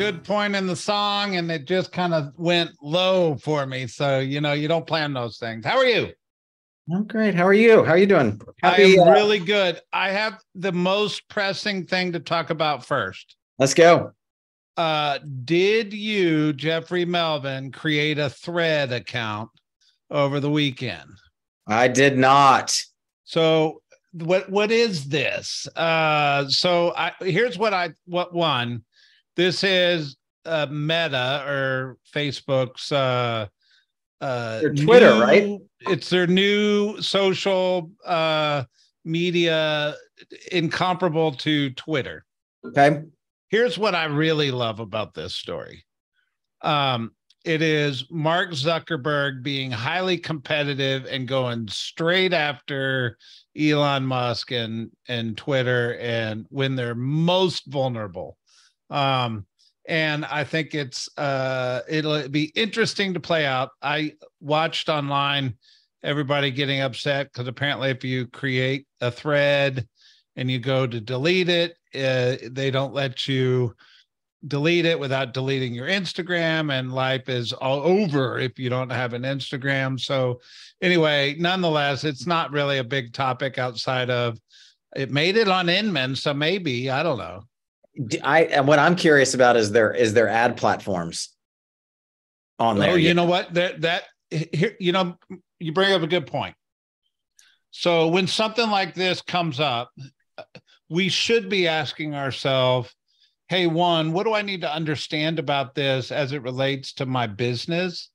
good point in the song, and it just kind of went low for me. So, you don't plan those things. How are you? I'm great. How are you? How are you doing? I am really good. I have the most pressing thing to talk about first. Let's go. Did you, Jeffrey Melvin, create a Thread account over the weekend? I did not. So what is this? Here's what one. This is Meta or Facebook's Twitter, right? It's their new social media, incomparable to Twitter. Okay. Here's what I really love about this story. It is Mark Zuckerberg being highly competitive and going straight after Elon Musk and Twitter, and when they're most vulnerable. And I think it'll be interesting to play out. I watched online everybody getting upset because apparently if you create a thread and you go to delete it, they don't let you delete it without deleting your Instagram, and life is all over if you don't have an Instagram. So anyway, nonetheless, it's not really a big topic outside of it made it on Inman. So maybe, I don't know. And what I'm curious about is there ad platforms on there. Oh, you know what? Here, you bring up a good point. So when something like this comes up, we should be asking ourselves, hey, one, what do I need to understand about this as it relates to my business?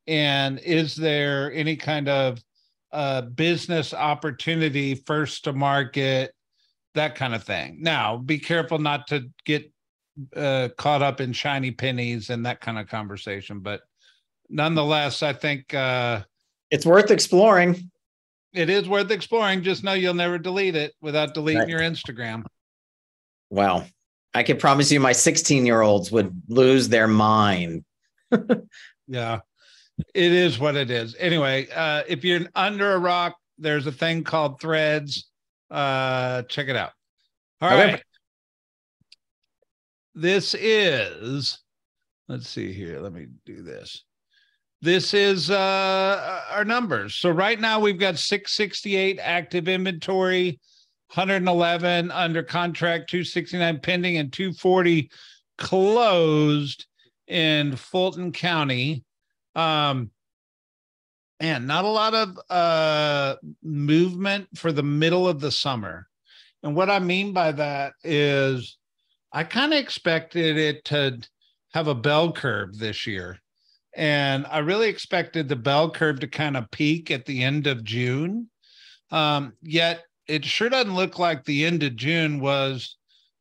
And is there any kind of business opportunity, first to market, that kind of thing? Now, be careful not to get caught up in shiny pennies and that kind of conversation. But nonetheless, I think it's worth exploring. It is worth exploring. Just know you'll never delete it without deleting your Instagram. Well, I can promise you my 16-year-olds would lose their mind. Yeah, it is what it is. Anyway, if you're under a rock, there's a thing called Threads. Check it out. All right. This is, let's see here. Let me do this. This is our numbers. So right now we've got 668 active inventory, 111 under contract, 269 pending, and 240 closed in Fulton County. And not a lot of movement for the middle of the summer. And what I mean by that is I kind of expected it to have a bell curve this year. And I really expected the bell curve to kind of peak at the end of June. Yet it sure doesn't look like the end of June was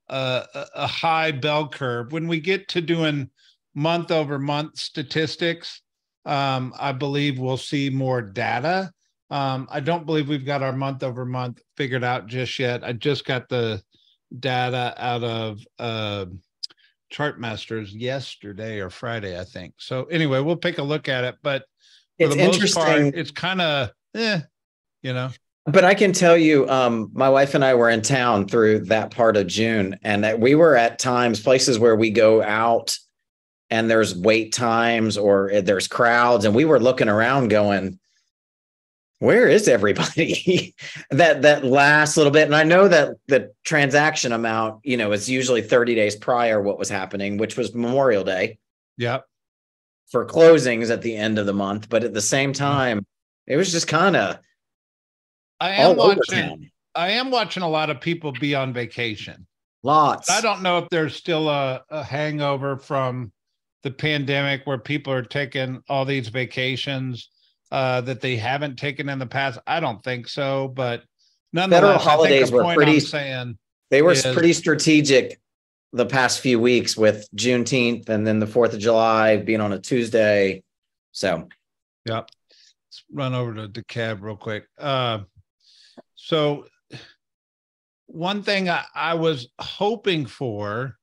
a high bell curve. When we get to doing month over month statistics, I believe we'll see more data. I don't believe we've got our month over month figured out just yet. I just got the data out of Chartmasters yesterday or Friday, I think. So anyway, we'll take a look at it. But for the most part, it's kind of, But I can tell you, my wife and I were in town through that part of June, and that we were at times places where we go out and there's wait times or there's crowds, and we were looking around going, where is everybody? that last little bit. And I know that the transaction amount, is usually 30 days prior what was happening, which was Memorial Day. Yep. For closings at the end of the month. But at the same time, it was just kind of I am watching a lot of people be on vacation. Lots. I don't know if there's still a hangover from the pandemic where people are taking all these vacations that they haven't taken in the past. I don't think so, but nonetheless, federal holidays were pretty strategic the past few weeks with Juneteenth and then the 4th of July being on a Tuesday. So, yeah, let's run over to DeKalb real quick. So one thing I was hoping for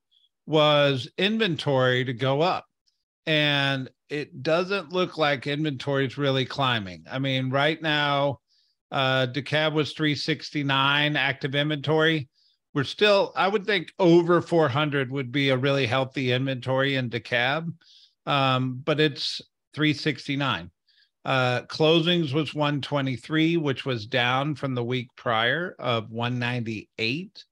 was inventory to go up, and it doesn't look like inventory is really climbing. I mean, right now, DeKalb was 369 active inventory. we're still, I would think over 400 would be a really healthy inventory in DeKalb, but it's 369. Closings was 123, which was down from the week prior of 198.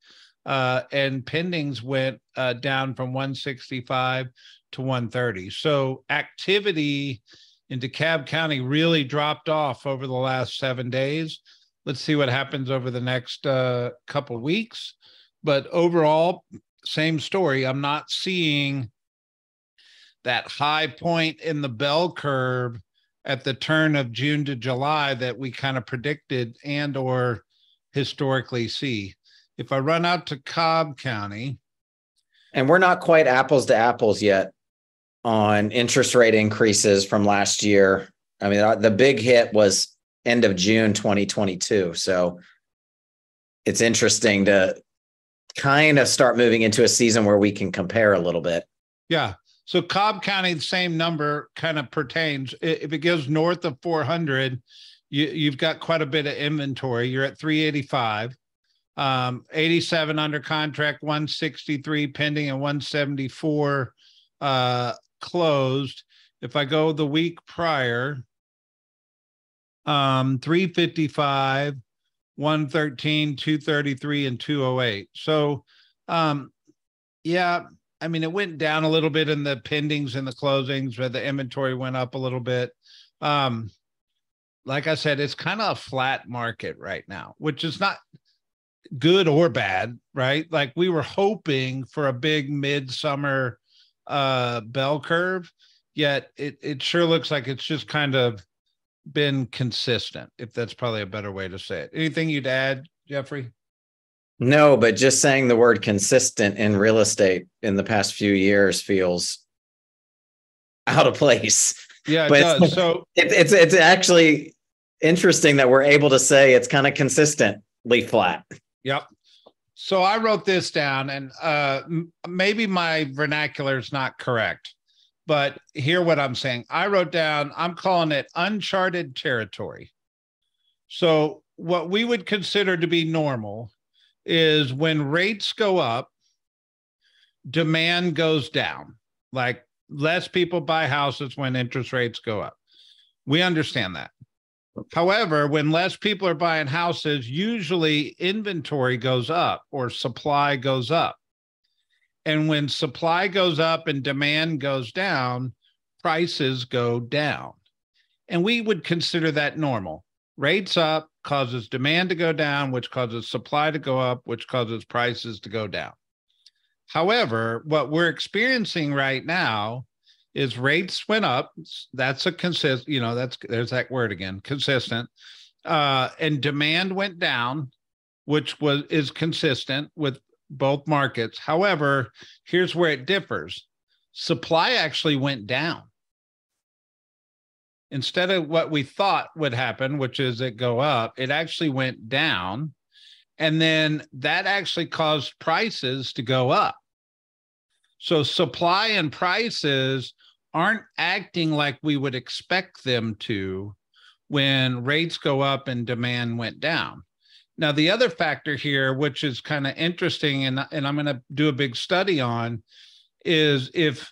And pendings went down from 165 to 130. So activity in DeKalb County really dropped off over the last 7 days. Let's see what happens over the next couple weeks. But overall, same story. I'm not seeing that high point in the bell curve at the turn of June to July that we kind of predicted and or historically see. If I run out to Cobb County. And we're not quite apples to apples yet on interest rate increases from last year. I mean, the big hit was end of June 2022. So it's interesting to kind of start moving into a season where we can compare a little bit. Yeah. So Cobb County, the same number kind of pertains. If it goes north of 400, you've got quite a bit of inventory. You're at 385. 87 under contract, 163 pending, and 174 closed. If I go the week prior, 355, 113, 233, and 208. So, yeah, I mean, it went down a little bit in the pendings and the closings, but the inventory went up a little bit. Like I said, it's kind of a flat market right now, which is not good or bad, right? Like we were hoping for a big midsummer bell curve, yet it sure looks like it's just kind of been consistent, if that's probably a better way to say it. Anything you'd add, Jeffrey? No, but just saying the word consistent in real estate in the past few years feels out of place. Yeah, it does. So it's actually interesting that we're able to say it's kind of consistently flat. Yep. So I wrote this down, and maybe my vernacular is not correct, but hear what I'm saying. I wrote down, I'm calling it Uncharted Territory. So what we would consider to be normal is when rates go up, demand goes down. Like less people buy houses when interest rates go up. We understand that. However, when less people are buying houses, usually inventory goes up or supply goes up. And when supply goes up and demand goes down, prices go down. And we would consider that normal. Rates up causes demand to go down, which causes supply to go up, which causes prices to go down. However, what we're experiencing right now is rates went up. That's a consistent, there's that word again, consistent. And demand went down, which is consistent with both markets. However, here's where it differs. Supply actually went down. Instead of what we thought would happen, which is it go up, it actually went down. And then that actually caused prices to go up. So supply and prices aren't acting like we would expect them to when rates go up and demand went down. Now, the other factor here, which is kind of interesting, and I'm going to do a big study on, is if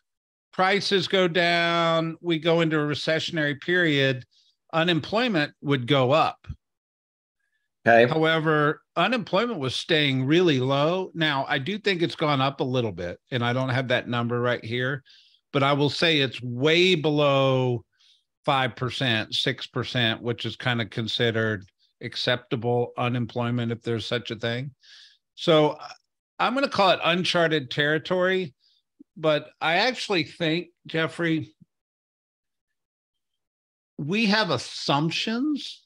prices go down, we go into a recessionary period, unemployment would go up. Okay. However, unemployment was staying really low. Now, I do think it's gone up a little bit, and I don't have that number right here, but I will say it's way below 5%, 6%, which is kind of considered acceptable unemployment if there's such a thing. So I'm going to call it uncharted territory, but I actually think, Jeffrey, we have assumptions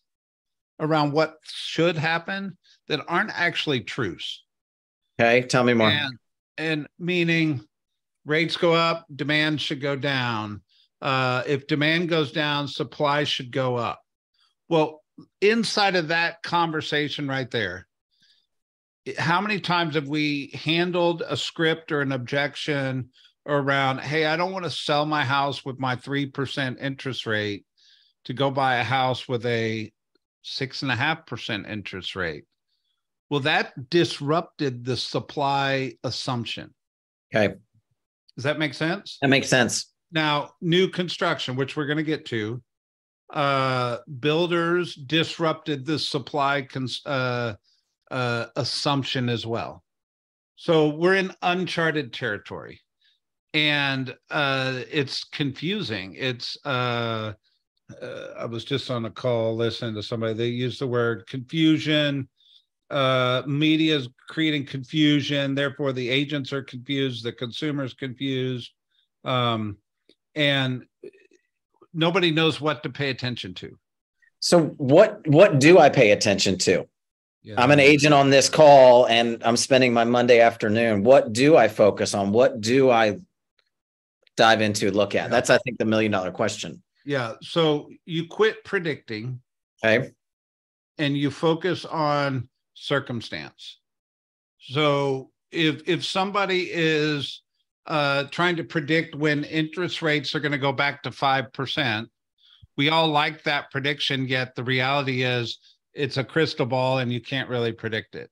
around what should happen that aren't actually truths. Okay, tell me more. And meaning rates go up, demand should go down. If demand goes down, supply should go up. Well, inside of that conversation right there, how many times have we handled a script or an objection around, hey, I don't want to sell my house with my 3% interest rate to go buy a house with a 6.5% interest rate? Well, that disrupted the supply assumption. Okay. Does that make sense? That makes sense. Now, new construction, which we're going to get to, builders disrupted the supply assumption as well. So we're in uncharted territory, and it's confusing. It's I was just on a call listening to somebody. They used the word confusion. Media is creating confusion. Therefore, the agents are confused. The consumer's confused. And nobody knows what to pay attention to. So what do I pay attention to? Yeah. I'm an agent on this call and I'm spending my Monday afternoon. What do I focus on? What do I dive into, look at? Yeah. That's, I think, the $1 million question. Yeah. So you quit predicting. Okay. And you focus on circumstance. So if somebody is trying to predict when interest rates are going to go back to 5%, we all like that prediction, yet the reality is it's a crystal ball and you can't really predict it.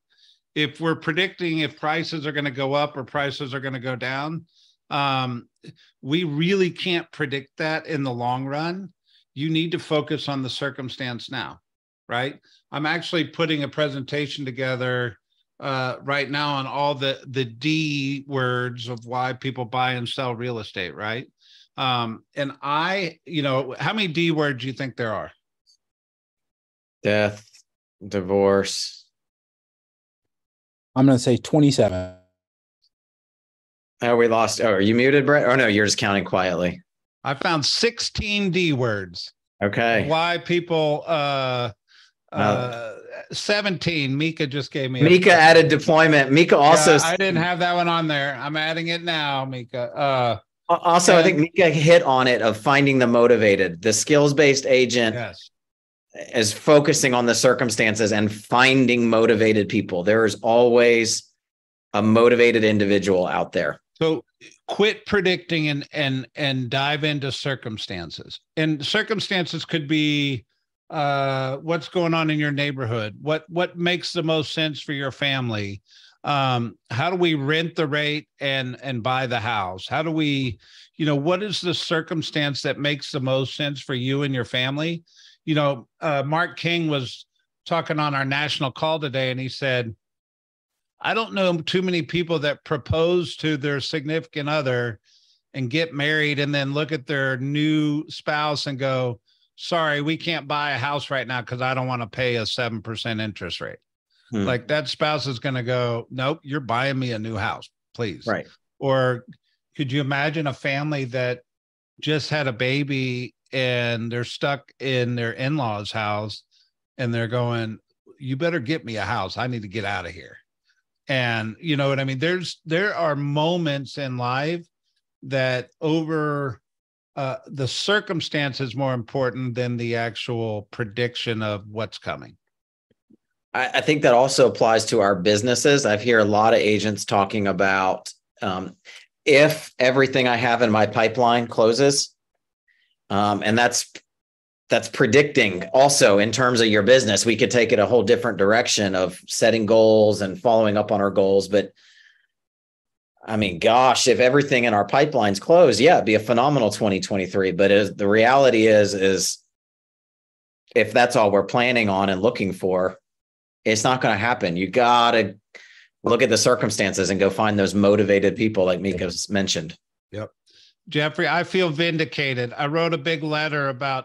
If we're predicting if prices are going to go up or prices are going to go down, we really can't predict that in the long run. You need to focus on the circumstance now, right? I'm actually putting a presentation together right now on all the D words of why people buy and sell real estate, right? And how many D words do you think there are? Death, divorce. I'm going to say 27. Oh, we lost. Oh, are you muted, Brett? Oh, no, you're just counting quietly. I found 16 D words. Okay. Why people 17. Mika just gave me. Mika added deployment. Mika also. I didn't have that one on there. I'm adding it now, Mika. Also, I think Mika hit on it of finding the motivated. The skills-based agent is focusing on the circumstances and finding motivated people. There is always a motivated individual out there. So quit predicting and dive into circumstances. And circumstances could be what's going on in your neighborhood, what makes the most sense for your family, how do we rent the rate and buy the house, how do we, what is the circumstance that makes the most sense for you and your family? Mark King was talking on our national call today, and he said, I don't know too many people that propose to their significant other and get married and then look at their new spouse and go, sorry, we can't buy a house right now because I don't want to pay a 7% interest rate. Like that spouse is going to go, nope, you're buying me a new house, please. Right. Or could you imagine a family that just had a baby and they're stuck in their in-laws' house and they're going, you better get me a house. I need to get out of here. And you know what I mean? There are moments in life that over the circumstance is more important than the actual prediction of what's coming. I think that also applies to our businesses. I've heard a lot of agents talking about if everything I have in my pipeline closes, and that's predicting also in terms of your business. We could take it a whole different direction of setting goals and following up on our goals. But I mean, gosh, if everything in our pipelines close, yeah, it'd be a phenomenal 2023. But the reality is if that's all we're planning on and looking for, it's not going to happen. You got to look at the circumstances and go find those motivated people like Mika's mentioned. Yep. Jeffrey, I feel vindicated. I wrote a big letter about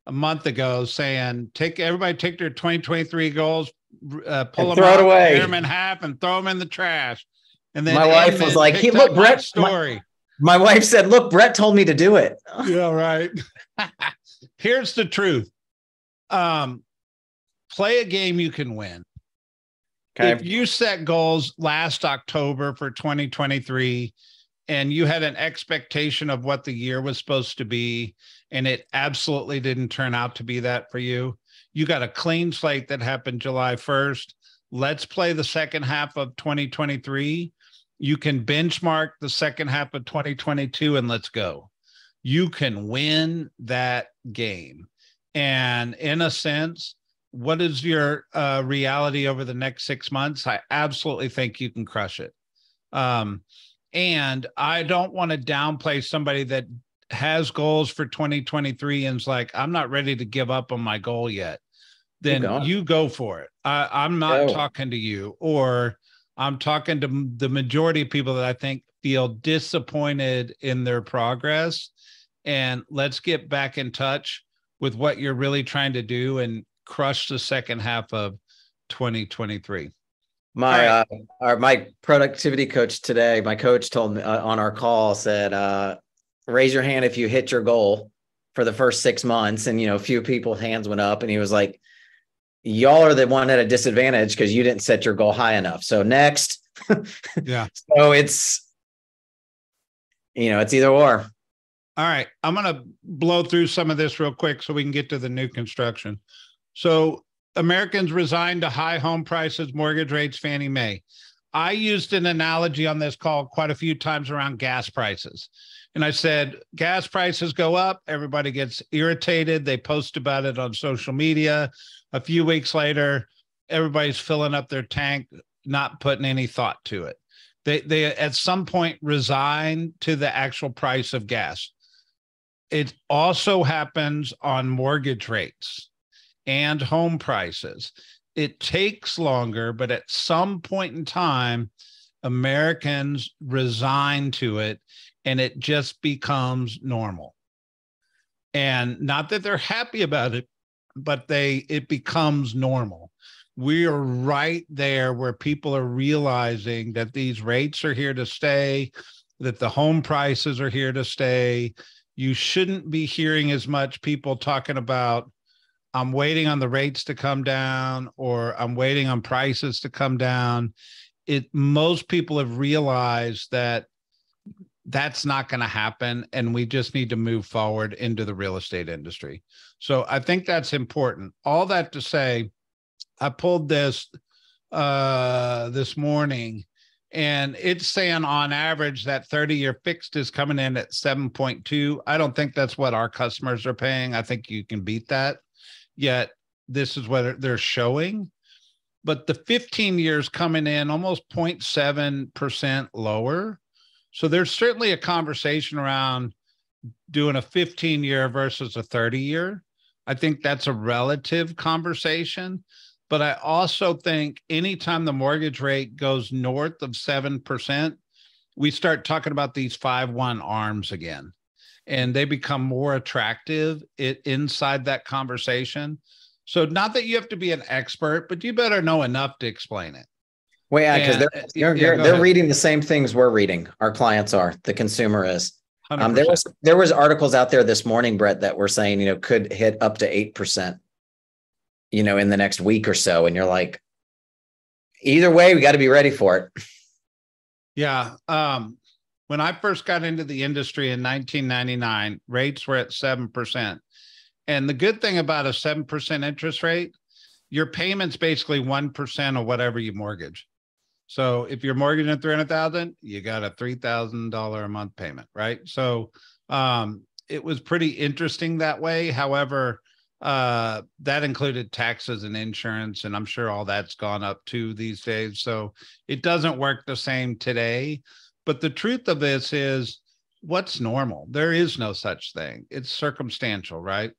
a month ago saying, everybody take their 2023 goals, pull them out, tear them in half and throw them in the trash. And then my wife was like, look, Brett, story. My wife said, look, Brett told me to do it. Yeah, right. Here's the truth. Play a game you can win. Okay. If you set goals last October for 2023 and you had an expectation of what the year was supposed to be, and it absolutely didn't turn out to be that for you, you got a clean slate that happened July 1st. Let's play the second half of 2023. You can benchmark the second half of 2022 and let's go. You can win that game. And in a sense, what is your reality over the next 6 months? I absolutely think you can crush it. And I don't want to downplay somebody that has goals for 2023 and is like, I'm not ready to give up on my goal yet. Then you go for it. I'm not talking to you, or I'm talking to the majority of people that I think feel disappointed in their progress. And let's get back in touch with what you're really trying to do and crush the second half of 2023. My productivity coach today, my coach told me on our call, said, raise your hand if you hit your goal for the first 6 months. And, a few people's hands went up, and he was like, y'all are the one at a disadvantage because you didn't set your goal high enough. So next. Yeah. So it's either or. All right. I'm going to blow through some of this real quick so we can get to the new construction. So Americans resigned to high home prices, mortgage rates, Fannie Mae. I used an analogy on this call quite a few times around gas prices. And I said, gas prices go up, everybody gets irritated. They post about it on social media. A few weeks later, everybody's filling up their tank, not putting any thought to it. They at some point resign to the actual price of gas. It also happens on mortgage rates and home prices. It takes longer, but at some point in time, Americans resign to it, and it just becomes normal. And not that they're happy about it, but it becomes normal. We are right there where people are realizing that these rates are here to stay, that the home prices are here to stay. You shouldn't be hearing as much people talking about, I'm waiting on the rates to come down, or I'm waiting on prices to come down. Most people have realized that that's not going to happen, and we just need to move forward into the real estate industry. So I think that's important. All that to say, I pulled this this morning, and it's saying on average that 30-year fixed is coming in at 7.2. I don't think that's what our customers are paying. I think you can beat that. Yet this is what they're showing. But the 15 years coming in almost 0.7% lower. So there's certainly a conversation around doing a 15-year versus a 30-year. I think that's a relative conversation. But I also think anytime the mortgage rate goes north of 7%, we start talking about these 5-1 arms again. And they become more attractive inside that conversation. So not that you have to be an expert, but you better know enough to explain it. Well, yeah, because they're reading the same things we're reading. Our clients are, the consumer is. There was articles out there this morning, Brett, that were saying, could hit up to 8%, in the next week or so. And you're like, either way, we got to be ready for it. Yeah. When I first got into the industry in 1999, rates were at 7%. And the good thing about a 7% interest rate, your payment's basically 1% of whatever you mortgage. So if you're mortgaging $300,000, you got a $3,000 a month payment, right? So it was pretty interesting that way. However, that included taxes and insurance, and I'm sure all that's gone up too these days. So it doesn't work the same today. But the truth of this is, what's normal? There is no such thing. It's circumstantial, right?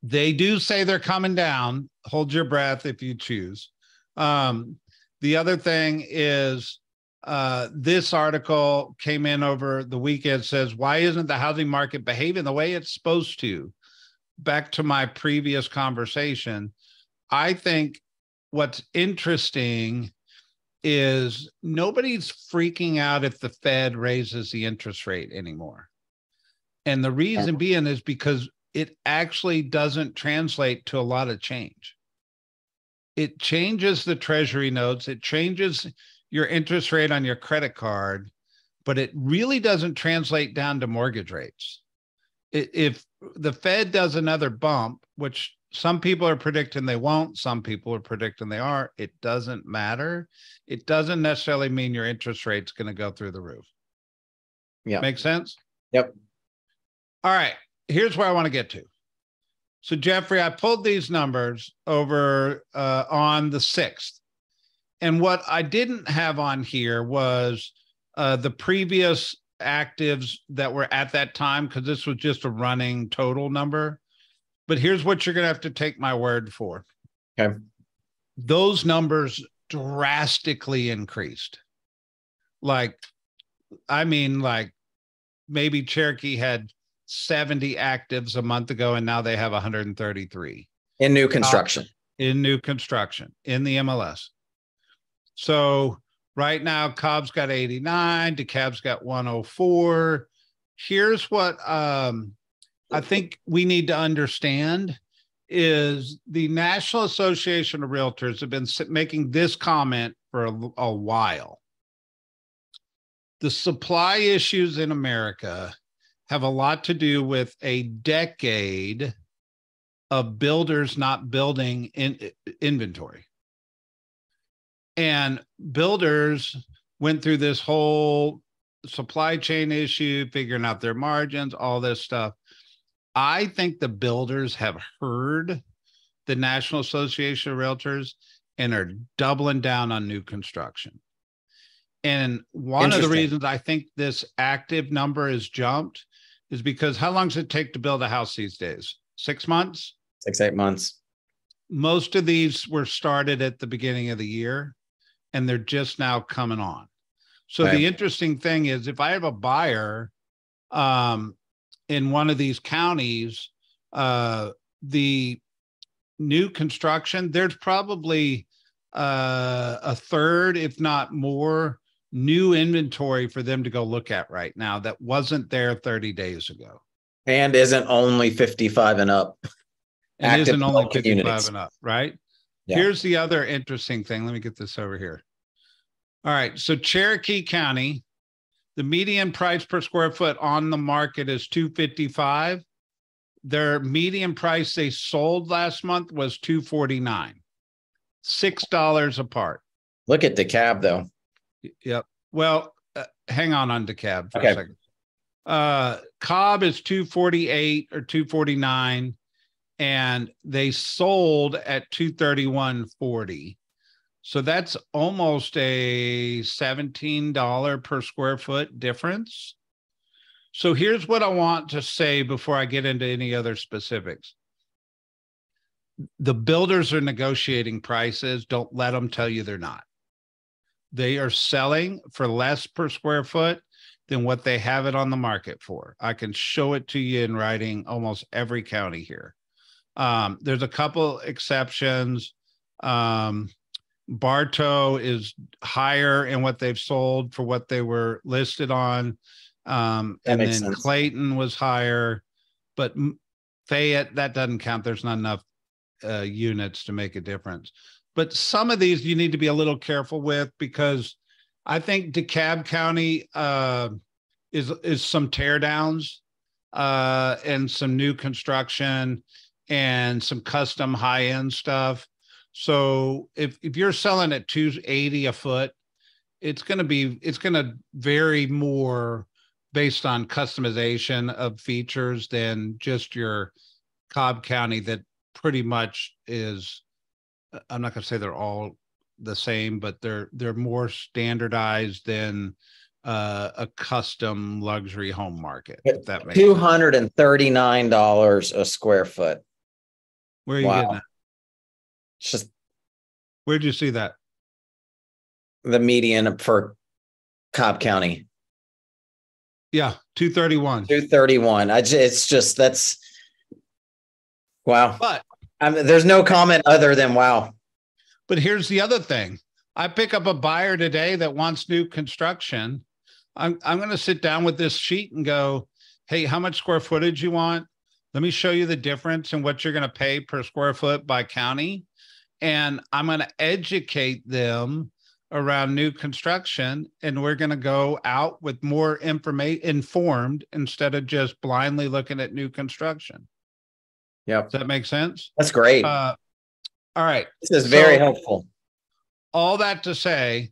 They do say they're coming down. Hold your breath if you choose. The other thing is, this article came in over the weekend, says, why isn't the housing market behaving the way it's supposed to? Back to my previous conversation, I think what's interesting is nobody's freaking out if the Fed raises the interest rate anymore. And the reason being is because it actually doesn't translate to a lot of change. It changes the treasury notes. It changes your interest rate on your credit card, but it really doesn't translate down to mortgage rates. If the Fed does another bump, which some people are predicting they won't, some people are predicting they are, it doesn't matter. It doesn't necessarily mean your interest rate's going to go through the roof. Yeah. Make sense? Yep. All right. Here's where I want to get to. So Jeffrey, I pulled these numbers over on the 6th. And what I didn't have on here was the previous actives that were at that time, because this was just a running total number. But here's what you're going to have to take my word for. Okay. Those numbers drastically increased. Like maybe Cherokee had 70 actives a month ago, and now they have 133. In new construction. In new construction, in the MLS. So right now, Cobb's got 89, DeKalb's got 104. Here's what I think we need to understand is the National Association of Realtors have been making this comment for a while. The supply issues in America have a lot to do with a decade of builders not building in inventory. And builders went through this whole supply chain issue, figuring out their margins, all this stuff. I think the builders have heard the National Association of Realtors and are doubling down on new construction. And one of the reasons I think this active number has jumped is because how long does it take to build a house these days? 6 months? 6-8 months. Most of these were started at the beginning of the year, and they're just now coming on. So the interesting thing is, if I have a buyer in one of these counties, the new construction, there's probably a third, if not more, new inventory for them to go look at right now that wasn't there 30 days ago. And isn't only 55 and up. And isn't only 55 and up, right? Yeah. Here's the other interesting thing. Let me get this over here. All right. So Cherokee County, the median price per square foot on the market is $255. Their median price they sold last month was $249, $6 apart. Look at DeKalb though. Yep. Well, hang on DeKalb for a second. Cobb is $248 or $249, and they sold at $231.40. So that's almost a $17 per square foot difference. So here's what I want to say before I get into any other specifics. The builders are negotiating prices. Don't let them tell you they're not. They are selling for less per square foot than what they have it on the market for. I can show it to you in writing almost every county here. There's a couple exceptions. Bartow is higher in what they've sold for what they were listed on. And then sense. Clayton was higher, but Fayette, that doesn't count. There's not enough units to make a difference. But some of these you need to be a little careful with, because I think DeKalb County is some teardowns and some new construction and some custom high-end stuff. So if you're selling at $280 a foot, it's going to vary more based on customization of features than just your Cobb County that pretty much is, I'm not going to say they're all the same, but they're more standardized than a custom luxury home market. If that makes $239 a square foot. Where are you getting that? It's just, where'd you see that? The median for Cobb County. Yeah, 231. 231. It's just, that's wow. But there's no comment other than wow. But here's the other thing. I pick up a buyer today that wants new construction. I'm going to sit down with this sheet and go, hey, how much square footage you want? Let me show you the difference in what you're going to pay per square foot by county. And I'm going to educate them around new construction. And we're going to go out with more informed instead of just blindly looking at new construction. Yep. Does that make sense? That's great. All right. This is very helpful. All that to say,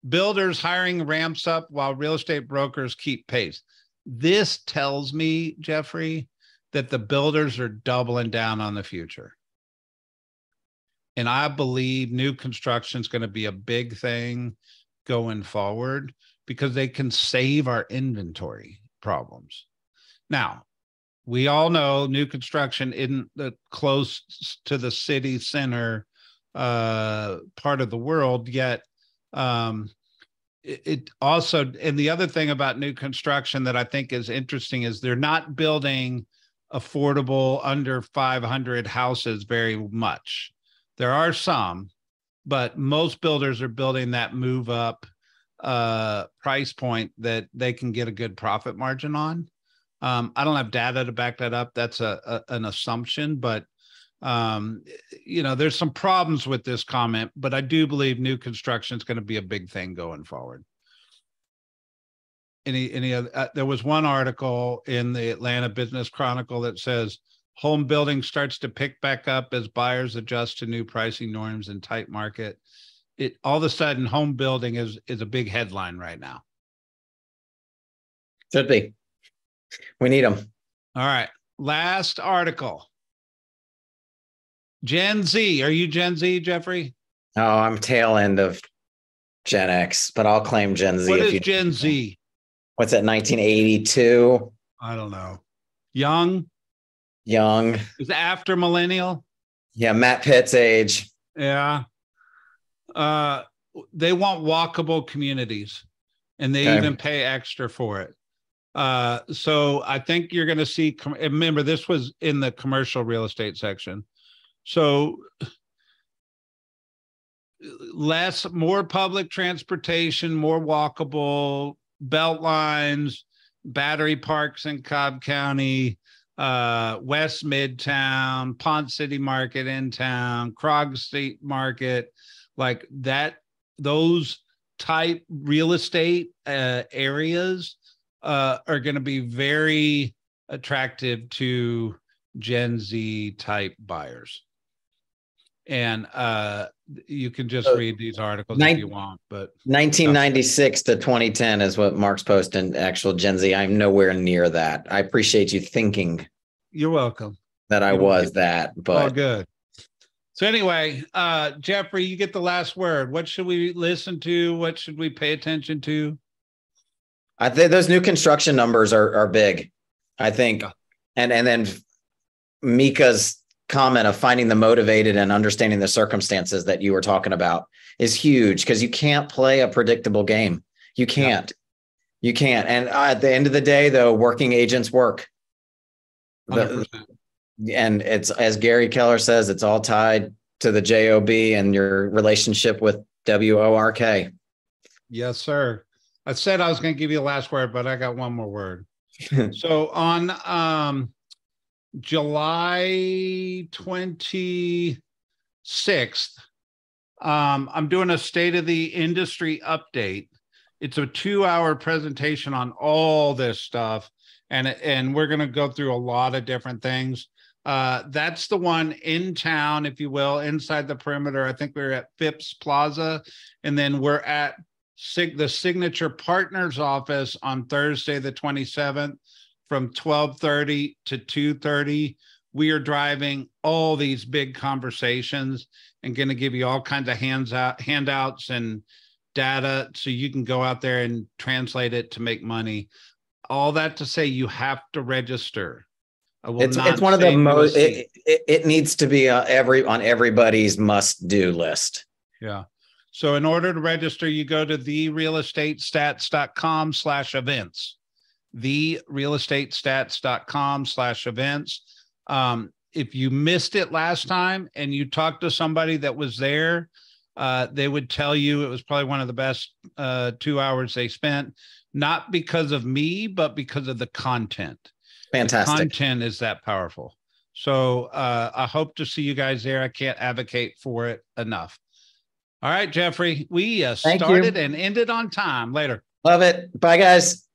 builders hiring ramps up while real estate brokers keep pace. This tells me, Jeffrey, that the builders are doubling down on the future. And I believe new construction is going to be a big thing going forward because they can save our inventory problems. Now, we all know new construction isn't the close to the city center part of the world yet. It also, and the other thing about new construction that I think is interesting is they're not building affordable under 500 houses very much. There are some, but most builders are building that move up price point that they can get a good profit margin on. I don't have data to back that up. That's an assumption, but there's some problems with this comment, but I do believe new construction is going to be a big thing going forward. Any other, there was one article in the Atlanta Business Chronicle that says home building starts to pick back up as buyers adjust to new pricing norms in tight market. All of a sudden, home building is a big headline right now. Should be. We need them. All right. Last article. Gen Z. Are you Gen Z, Jeffrey? Oh, I'm tail end of Gen X, but I'll claim Gen Z. What is Gen Z? What's that, 1982? I don't know. Young? Is after millennial? Yeah, Matt Pitt's age. Yeah. They want walkable communities, and they even pay extra for it. So I think you're going to see, remember, this was in the commercial real estate section. So more public transportation, more walkable, belt lines, battery parks in Cobb County, West Midtown, Ponce City Market in town, Krog State Market, like that, those type real estate areas are going to be very attractive to Gen Z type buyers. And you can just read these articles if you want. But 1996 to 2010 is what Mark's posting. Actual Gen Z. I'm nowhere near that. I appreciate you thinking. You're welcome. That I was that, but oh, good. So anyway, Jeffrey, you get the last word. What should we listen to? What should we pay attention to? I think those new construction numbers are big. I think, and then Mika's comment of finding the motivated and understanding the circumstances that you were talking about is huge, because you can't play a predictable game. You can't. And at the end of the day, though, working agents work. And it's, as Gary Keller says, it's all tied to the JOB and your relationship with WORK. Yes, sir. I said I was going to give you the last word, but I got one more word. So on July 26th, I'm doing a state of the industry update. It's a 2-hour presentation on all this stuff. And we're going to go through a lot of different things. That's the one in town, if you will, inside the perimeter. I think we're at Phipps Plaza, and then we're at the Signature Partners office on Thursday, the 27th, from 12:30 to 2:30. We are driving all these big conversations and going to give you all kinds of handouts and data so you can go out there and translate it to make money. All that to say, you have to register. It's one of the most. It needs to be on everybody's must-do list. Yeah. So in order to register, you go to therealestatestats.com/events. Therealestatestats.com/events. If you missed it last time and you talked to somebody that was there, they would tell you it was probably one of the best 2 hours they spent. Not because of me, but because of the content. Fantastic. The content is that powerful. So I hope to see you guys there. I can't advocate for it enough. All right, Jeffrey, we started and ended on time. Later. Love it. Bye, guys.